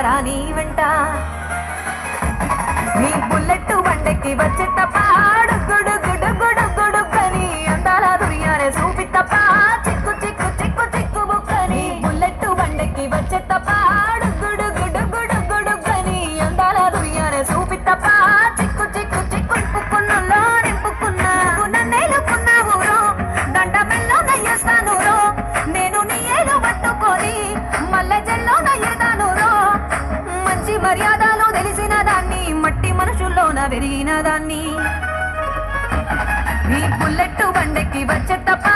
రాని వెంట నీ బుల్లెట్ బండెక్కి వచ్చే తప్ప గుడు గుడు గుడు గుడుకని అందాల దుర్యానే చూపి తప్ప చిక్కు చిక్కు చిక్కు చిక్కు బుక్కని బుల్లెట్ బండెక్కి వచ్చే తప్ప గుడు గుడు గుడు గుడుకని అందాల దుర్యానే చూపి తప్ప చిక్కు చిక్కు చిక్కు నింపుకున్నలో నింపుకున్నా నన్నేలుకున్నావు దండ మెల్లో నయ్యేస్తాను నేను నీ ఏలు పట్టుకొని మల్లె జల్లో నయ్యేదాను మంచి మర్యాదలు తెలిసిన దాన్ని మట్టి మనుషుల్లోన పెరిగిన దాన్ని నీ బుల్లెట్ బండెక్కి వచ్చే తప్ప